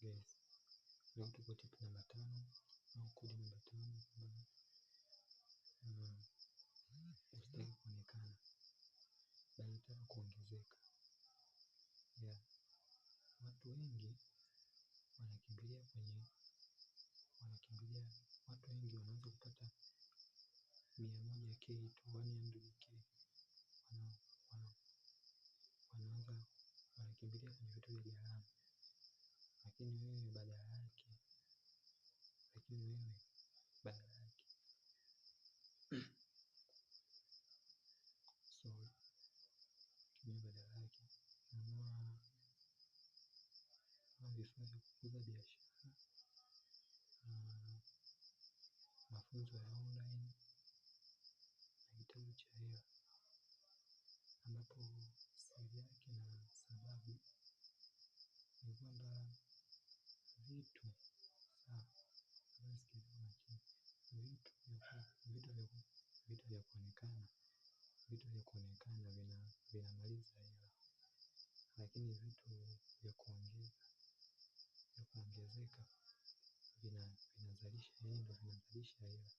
Yes. Leo tuko tip namba 5 au kodi namba 5 kwamba usitaki kuonekana bali unataka kuongezeka. Yeah. Watu wengi wanakimbilia watu wengi wanaanza kupata 100k tu 100k wanakimbilia kwenye vitu vya gharama, lakini wewe badala yake nunua vifaa vya kukuza biashara, mafunzo ya online na kitabu cha hela, ambapo siri yake na sababu ni kwamba vitu vya kuonekana vinamaliza hela, lakini vitu vya kuongezeka vinazalisha hela.